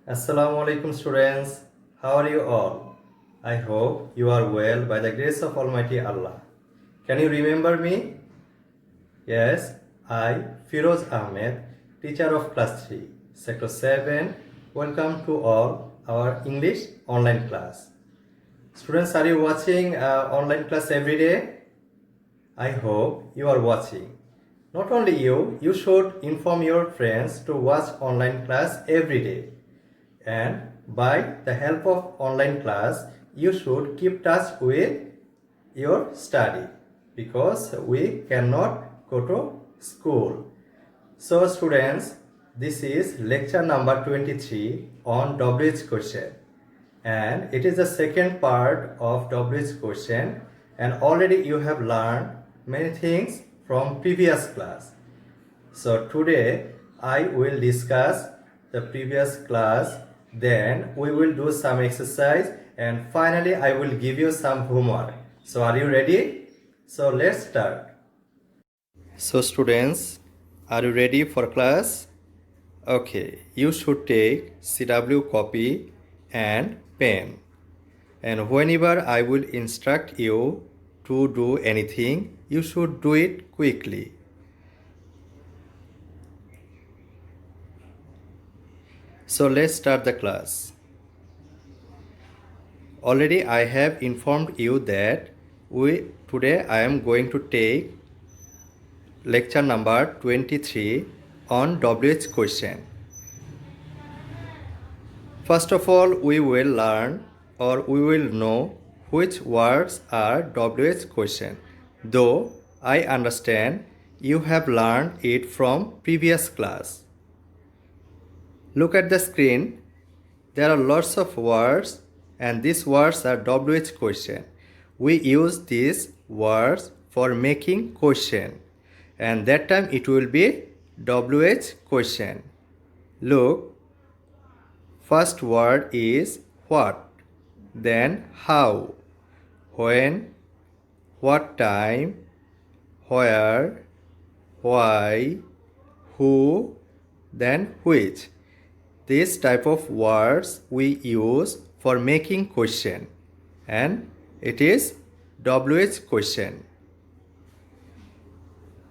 Assalamu alaikum students. How are you all? I hope you are well by the grace of Almighty Allah. Can you remember me? Yes, I, Firoz Ahmed, teacher of class 3, sector 7. Welcome to all our English online class. Students, are you watching online class every day? I hope you are watching. Not only you should inform your friends to watch online class every day. And by the help of online class, you should keep touch with your study because we cannot go to school. So students, this is lecture number 23 on WH question, and it is the second part of WH question, and already you have learned many things from previous class. So today I will discuss the previous class, then we will do some exercise, and finally I will give you some homework. So are you ready? So let's start. So students, are you ready for class? Okay, you should take CW copy and pen. And whenever I will instruct you to do anything, you should do it quickly. So let's start the class. Already I have informed you that today I am going to take lecture number 23 on WH question. First of all, we will learn or we will know which words are WH question. Though I understand you have learned it from previous class. Look at the screen. There are lots of words and these words are WH question. We use these words for making question and that time it will be WH question. Look, first word is what, then how, when, what time, where, why, who, then which. This type of words we use for making question and it is WH question.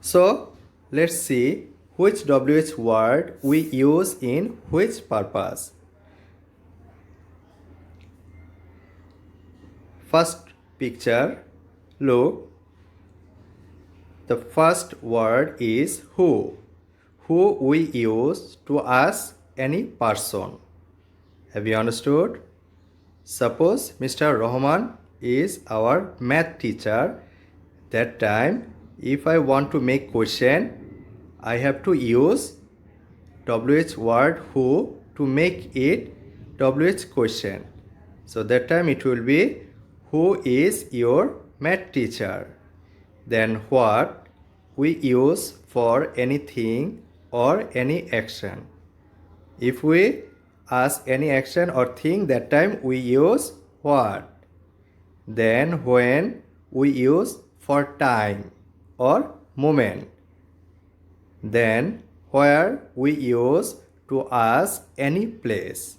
So let's see which WH word we use in which purpose. First picture, look, the first word is who we use to ask any person. Have you understood? Suppose Mr. Rahman is our math teacher. That time, if I want to make question, I have to use WH word who to make it WH question. So that time it will be who is your math teacher. Then what we use for anything or any action. If we ask any action or thing, that time we use what. Then when we use for time or moment. Then where we use to ask any place.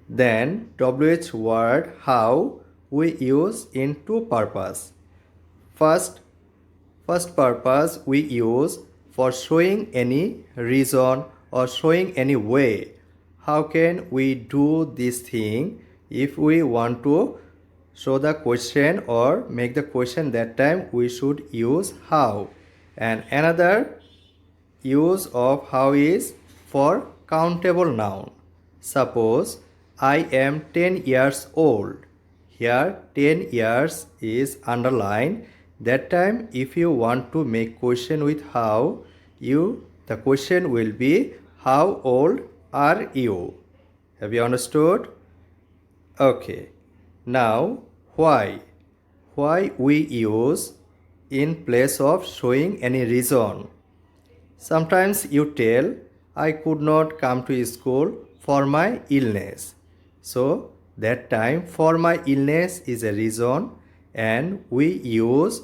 Then WH word how we use in two purpose. First purpose we use for showing any reason or showing any way. How can we do this thing if we want to show the question or make the question, that time we should use how. And another use of how is for countable noun. Suppose I am 10 years old. Here 10 years is underlined. That time if you want to make question with how, the question will be how old are you? Have you understood? Okay. Now why? Why we use in place of showing any reason. Sometimes you tell, I could not come to school for my illness. So that time for my illness is a reason and we use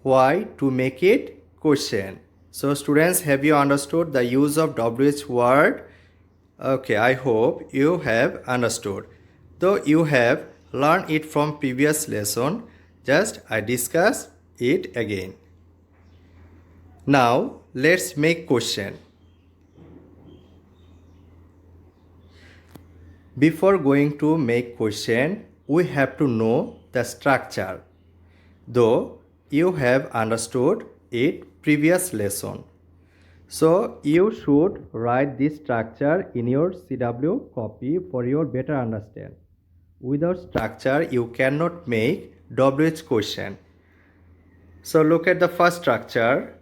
why to make it question. So students, have you understood the use of WH word? Okay, I hope you have understood. Though you have learned it from previous lesson, just I discuss it again. Now let's make question. Before going to make question, we have to know the structure. Though you have understood it previous lesson. So you should write this structure in your CW copy for your better understand. Without structure, you cannot make WH question. So look at the first structure.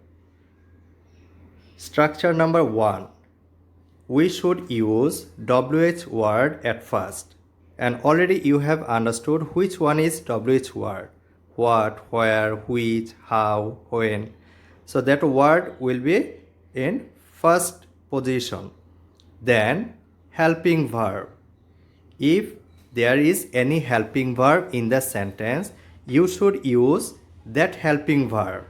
Structure number 1. We should use WH word at first. And already you have understood which one is WH word. What, where, which, how, when. So that word will be in first position. Then helping verb. If there is any helping verb in the sentence, you should use that helping verb.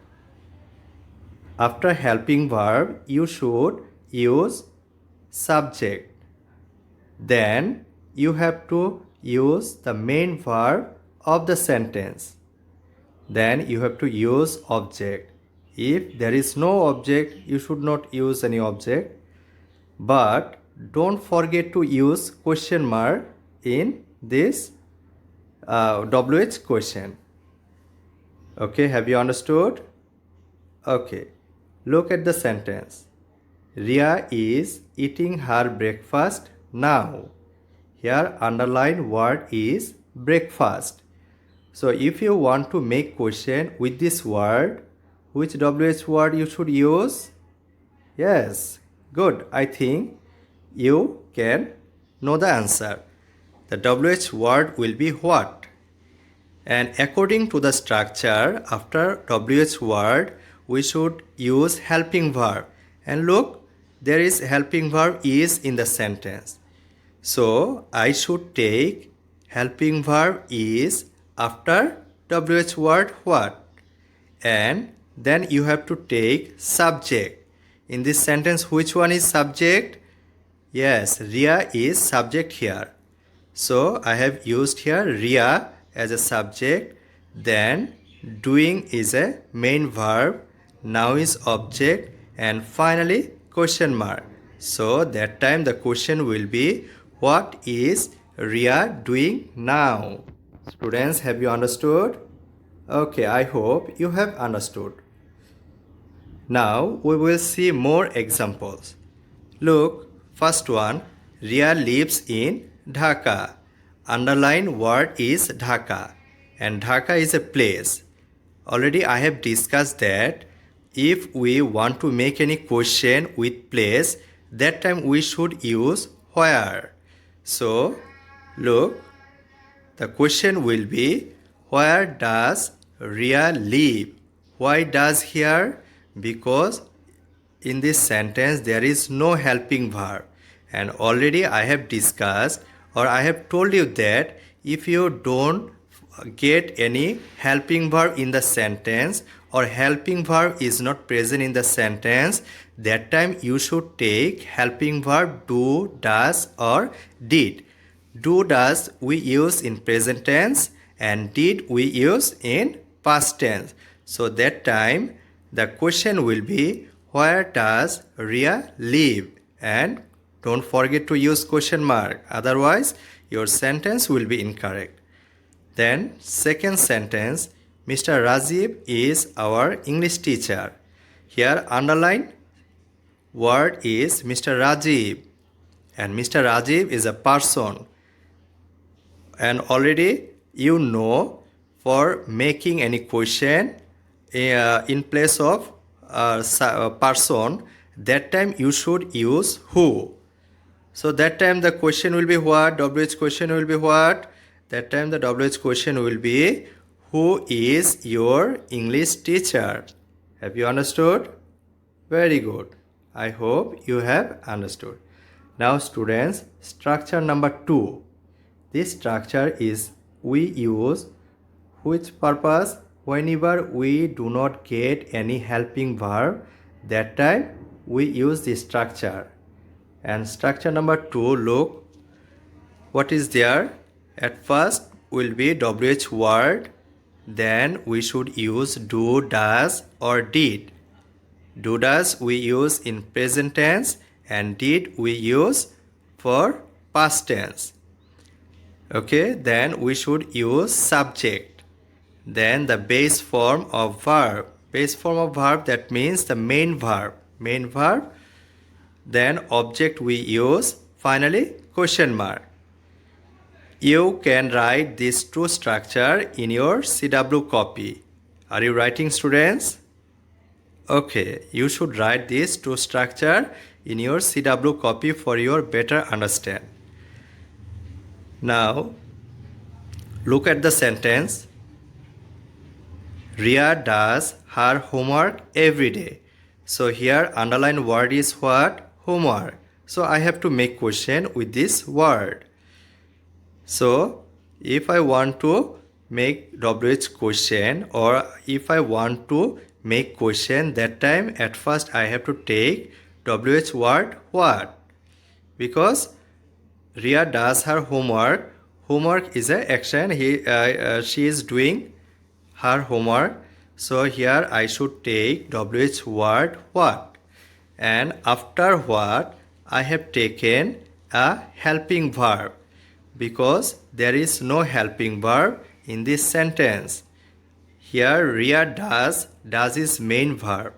After helping verb, you should use subject. Then you have to use the main verb of the sentence. Then you have to use object. If there is no object, you should not use any object. But don't forget to use question mark in this WH question. Okay, have you understood? Okay, look at the sentence. Ria is eating her breakfast now. Here underline word is breakfast. So if you want to make question with this word, which WH word you should use? Yes, good. I think you can know the answer. The WH word will be what? And according to the structure, after WH word, we should use helping verb. And look, there is helping verb is in the sentence. So I should take helping verb is after WH word what? And then you have to take subject. In this sentence, which one is subject? Yes, Ria is subject here. So I have used here Ria as a subject. Then doing is a main verb. Now is object. And finally question mark. So that time the question will be, what is Ria doing now? Students, have you understood? Okay, I hope you have understood. Now we will see more examples. Look, first one, Ria lives in Dhaka. Underline word is Dhaka, and Dhaka is a place. Already I have discussed that if we want to make any question with place, that time we should use where. So look, the question will be, where does Ria live? Why does here? Because in this sentence there is no helping verb. And already I have discussed, or I have told you that if you don't get any helping verb in the sentence, or helping verb is not present in the sentence, that time you should take helping verb do, does or did. Do, does we use in present tense, and did we use in past tense. So that time the question will be, where does Ria live? And don't forget to use question mark, otherwise your sentence will be incorrect. Then second sentence, Mr. Rajiv is our English teacher. Here underline word is Mr. Rajiv, and Mr. Rajiv is a person. And already you know, for making any question in place of person, that time you should use who. So that time the question will be what? WH question will be what? That time the WH question will be, who is your English teacher? Have you understood? Very good. I hope you have understood. Now students, structure number 2. This structure is we use which purpose? Whenever we do not get any helping verb, that time we use this structure. And structure number 2, look what is there. At first will be WH word, then we should use do, does or did. Do, does we use in present tense and did we use for past tense. Okay, then we should use subject. Then the base form of verb. Base form of verb, that means the main verb. Main verb. Then object we use. Finally, question mark. You can write this two structure in your CW copy. Are you writing, students? Okay, you should write this two structure in your CW copy for your better understand. Now, look at the sentence. Ria does her homework every day. So here underlined word is what? Homework. So I have to make question with this word. So if I want to make WH question, or if I want to make question, that time at first I have to take WH word what? Because Ria does her homework. Homework is an action. She is doing her homework. So here I should take WH word what. And after what, I have taken a helping verb, because there is no helping verb in this sentence. Here Ria does is main verb.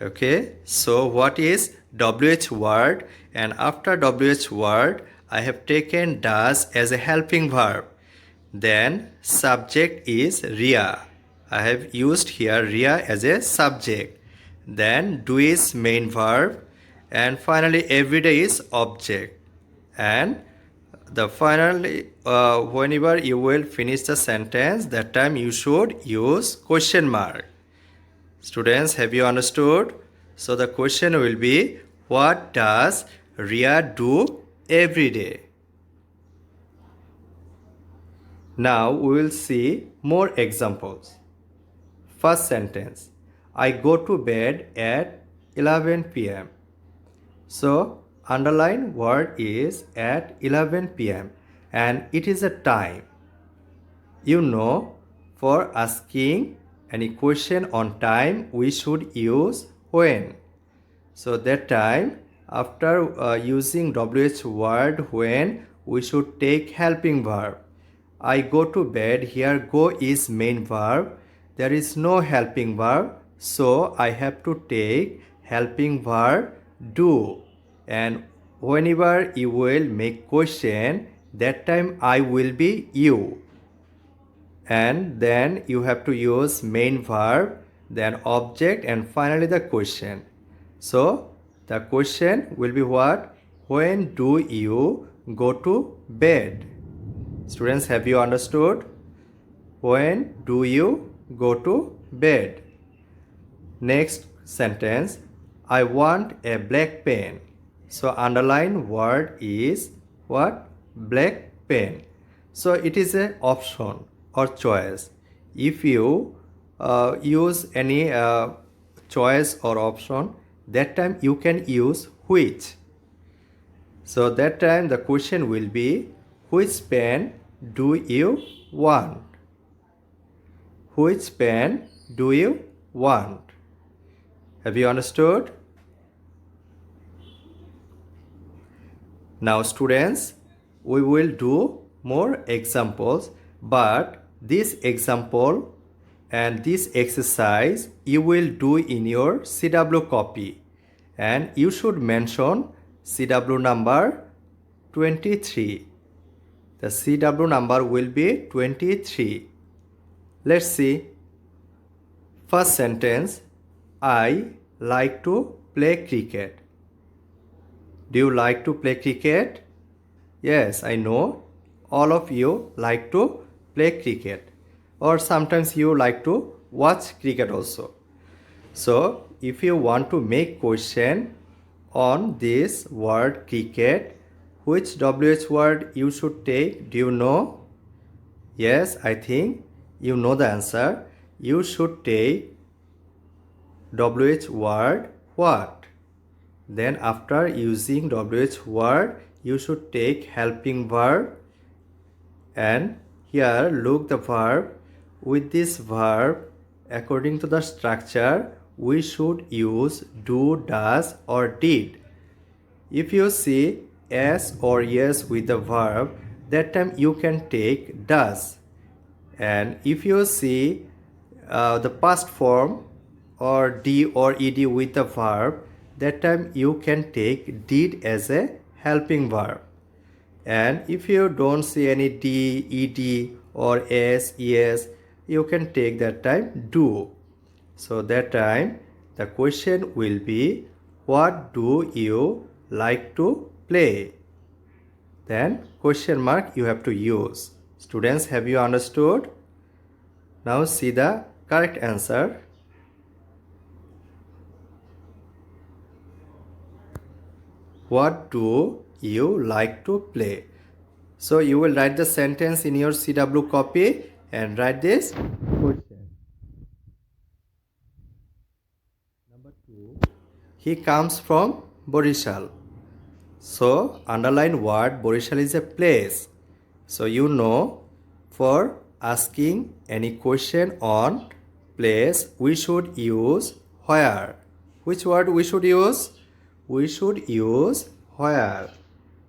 Okay, so what is WH word, and after WH word I have taken does as a helping verb. Then subject is Ria. I have used here Ria as a subject. Then do is main verb, and finally everyday is object. And the finally whenever you will finish the sentence, that time you should use question mark. Students, have you understood? So the question will be, what does Ria do every day? Now we will see more examples. First sentence, I go to bed at 11 p.m. So underline word is at 11 p.m. and it is a time. You know, for asking any question on time, we should use when. So that time, after using WH word when, we should take helping verb. I go to bed. Here go is main verb. There is no helping verb, so I have to take helping verb do. And whenever you will make question, that time I will be you. And then you have to use main verb, then object, and finally the question. So the question will be what? When do you go to bed? Students, have you understood? When do you go to bed? Next sentence, I want a black pen. So underline word is what? Black pen. So it is an option or choice. If you use any choice or option, that time you can use which. So that time the question will be, which pen do you want? Which pen do you want? Have you understood? Now students, we will do more examples, but this example and this exercise you will do in your CW copy, and you should mention CW number 23. The CW number will be 23. Let's see. First sentence, I like to play cricket. Do you like to play cricket? Yes, I know all of you like to play cricket, or sometimes you like to watch cricket also. So if you want to make question on this word cricket, which WH word you should take? Do you know? Yes, I think you know the answer. You should take WH word what? Then after using WH word, you should take helping verb. And here look the verb. With this verb, according to the structure, we should use do, does or did. If you see s or yes with the verb, that time you can take does. And if you see the past form or d or ed with the verb, that time you can take did as a helping verb. And if you don't see any d, ed or s, es, you can take that time do. So that time the question will be, what do you like to play? Then question mark you have to use. Students, have you understood? Now see the correct answer. What do you like to play? So you will write the sentence in your CW copy and write this question. Number 2. He comes from Borishal. So underline word Borishal is a place. So you know, for asking any question on place, we should use where. Which word we should use? We should use where.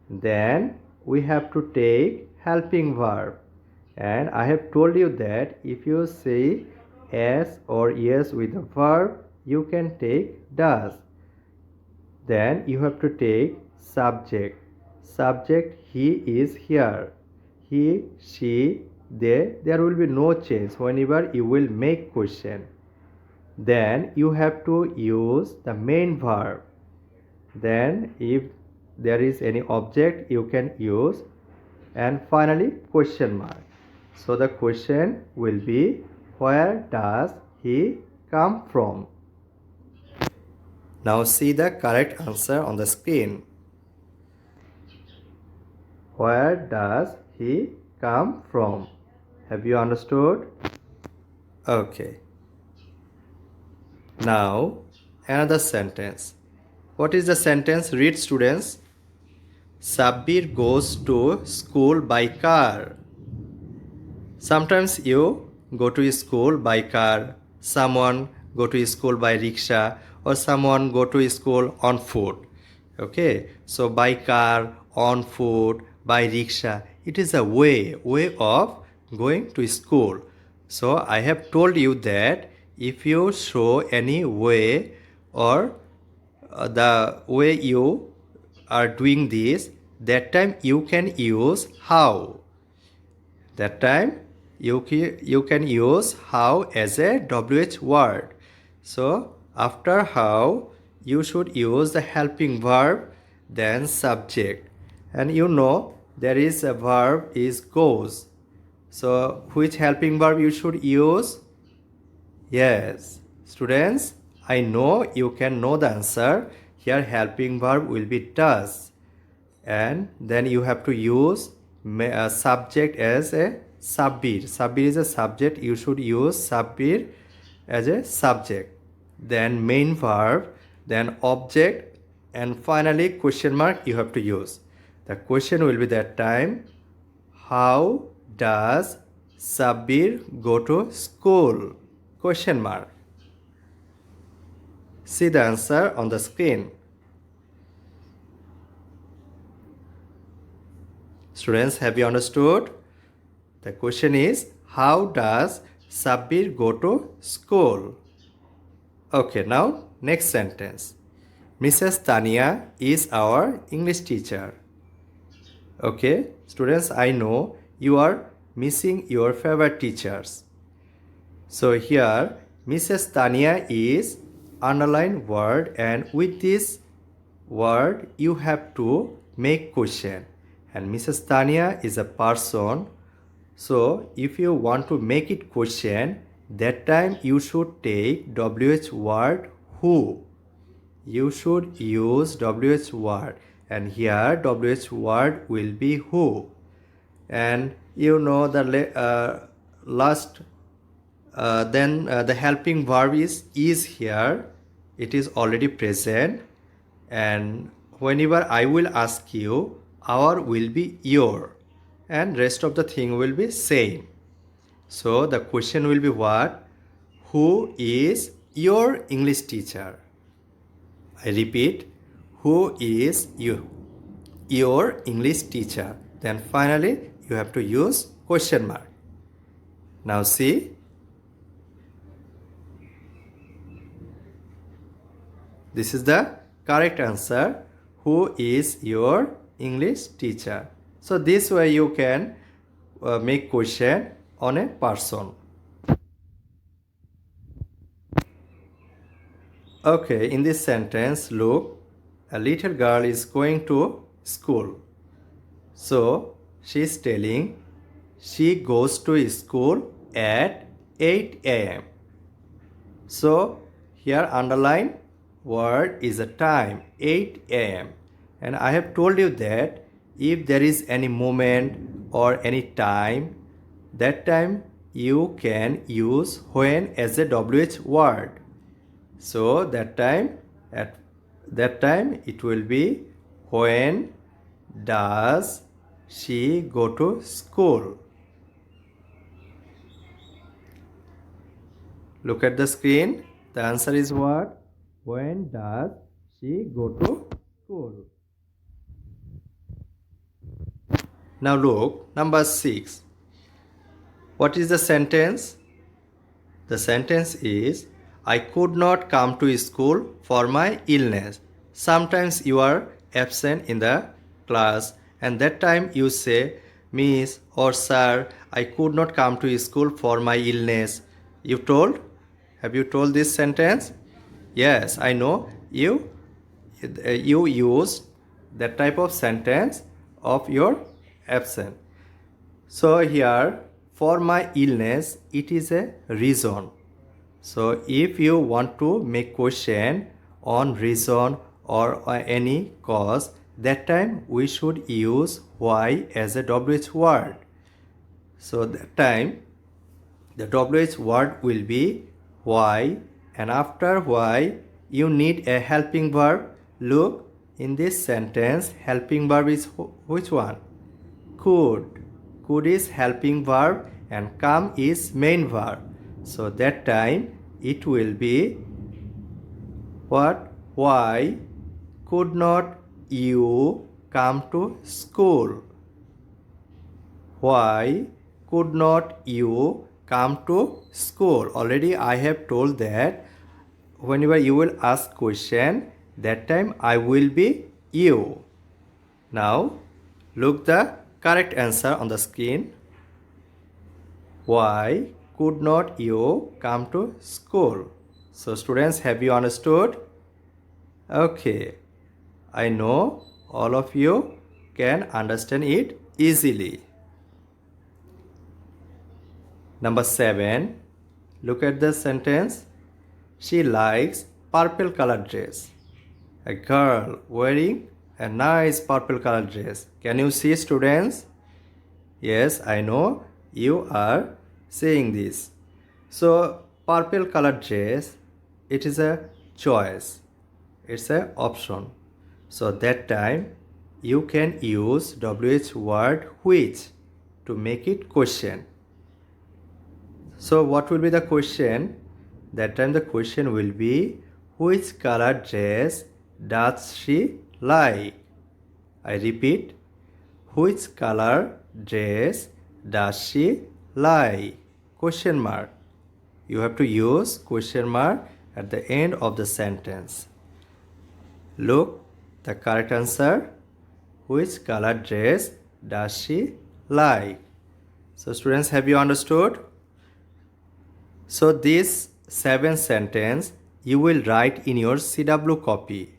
Then we have to take helping verb. And I have told you that if you say s or yes with the verb, you can take does. Then you have to take subject. Subject, he is here. He, she, they, there will be no change whenever you will make question. Then you have to use the main verb. Then if there is any object, you can use. And finally question mark. So the question will be, where does he come from? Now see the correct answer on the screen. Where does he come from? Have you understood? Okay. Now another sentence. What is the sentence? Read, students. Sabbir goes to school by car. Sometimes you go to school by car, someone go to school by rickshaw, or someone go to school on foot. Okay, so by car, on foot, by rickshaw, it is a way of going to school. So I have told you that if you show any way or the way you are doing this, that time you can use how. That time you can use how as a WH word. So after how, you should use the helping verb, then subject. And you know there is a verb is goes. So which helping verb you should use? Yes, students, I know you can know the answer. Here helping verb will be does. And then you have to use subject as a Sabbir. Sabbir is a subject. You should use Sabbir as a subject. Then main verb, then object, and finally question mark you have to use. The question will be that time, how does Sabbir go to school? Question mark. See the answer on the screen. Students, have you understood? The question is, how does Sabbir go to school? Okay, now next sentence. Mrs. Tania is our English teacher. Okay, students, I know you are missing your favorite teachers. So here, Mrs. Tania is underline word, and with this word you have to make question. And Mrs. Tania is a person. So if you want to make it question, that time you should take WH word who. You should use WH word, and here WH word will be who. And you know the last then the helping verb is here. It is already present. and whenever I will ask you, our will be your, and rest of the thing will be same. So the question will be what? Who is your English teacher? I repeat, who is you? Your English teacher. Then finally you have to use question mark. Now see, this is the correct answer. Who is your English teacher? So this way you can make question on a person. Okay, in this sentence, look, a little girl is going to school. So she is telling she goes to school at 8 a.m. So here underline word is a time 8 a.m. and I have told you that if there is any moment or any time, that time you can use when as a WH word. So at that time it will be when does she go to school? Look at the screen. The answer is what? When does she go to school? Now look, number 6. What is the sentence? The sentence is, I could not come to school for my illness. Sometimes you are absent in the class and that time you say, Miss or Sir, I could not come to school for my illness. You told? Have you told this sentence? Yes, I know. You use that type of sentence of your absent. So here, for my illness, it is a reason. So if you want to make question on reason or any cause, that time we should use why as a WH word. So that time the WH word will be why, and after why you need a helping verb. Look, in this sentence helping verb is which one? Could. Could is helping verb and come is main verb. So that time it will be what? Why could not you come to school? Why could not you come to school? Already I have told that whenever you will ask question, that time I will be you. Now look the correct answer on the screen. Why could not you come to school? So students, have you understood? Okay, I know all of you can understand it easily. Number 7, look at the sentence. She likes purple colored dress. A girl wearing a nice purple colored dress. Can you see, students? Yes, I know you are seeing this. So purple colored dress, it is a choice. It's an option. So that time you can use WH word which to make it question. So what will be the question? That time the question will be, which color dress does she like? I repeat, which color dress does she like? Question mark. You have to use question mark at the end of the sentence. Look, the correct answer, which color dress does she like? So students, have you understood? So this 7 sentence you will write in your CW copy.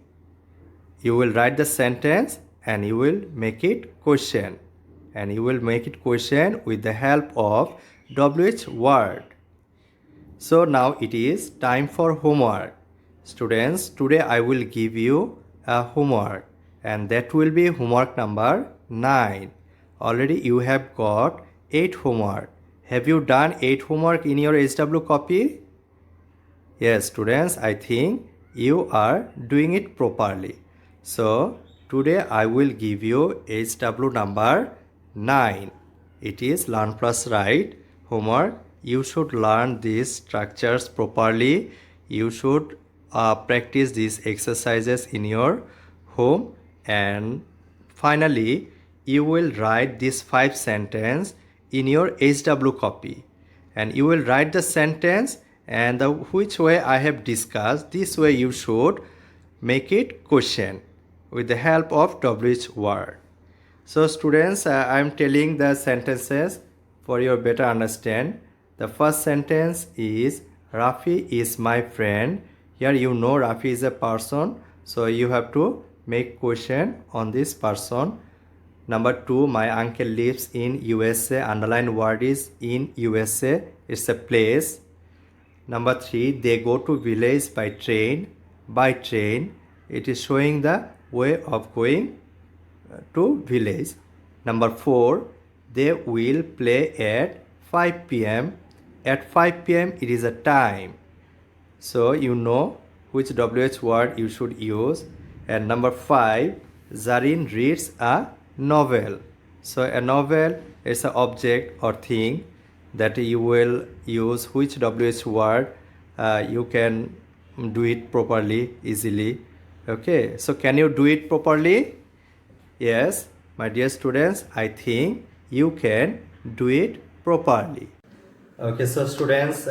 You will write the sentence and you will make it question. And you will make it question with the help of WH word. So now it is time for homework. Students, today I will give you a homework and that will be homework number 9. Already you have got 8 homework. Have you done 8 homework in your SW copy? Yes, students, I think you are doing it properly. So today I will give you HW number 9. It is learn plus write homework. You should learn these structures properly. You should practice these exercises in your home, and finally you will write these 5 sentences in your HW copy, and you will write the sentence and the which way I have discussed. This way you should make it question with the help of WH word. So students, I am telling the sentences for your better understand. The first sentence is Rafi is my friend. Here you know Rafi is a person, so you have to make question on this person. Number 2, my uncle lives in USA. Underline word is in USA. It's a place. Number 3, they go to village by train. By train, it is showing the way of going to village. Number 4, they will play at 5 p.m. At 5 p.m. it is a time. So you know which WH word you should use. And number 5, Zarin reads a novel. So a novel is an object or thing that you will use which WH word you can do it properly, easily. Okay, so can you do it properly? Yes, my dear students, I think you can do it properly. Okay, so students,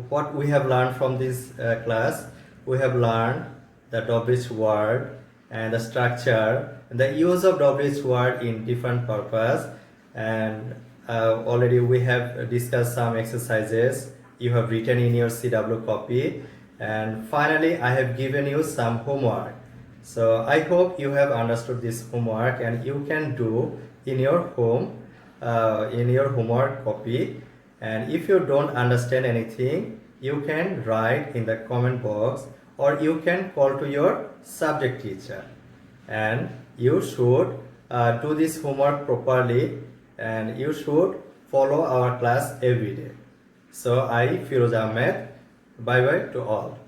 what we have learned from this class, we have learned the WH word and the structure and the use of WH word in different purpose, and already we have discussed some exercises you have written in your CW copy, and finally I have given you some homework. So I hope you have understood this homework and you can do in your home, in your homework copy. And if you don't understand anything, you can write in the comment box or you can call to your subject teacher. And you should do this homework properly and you should follow our class every day. So I, Firoz Ahmed, bye bye to all.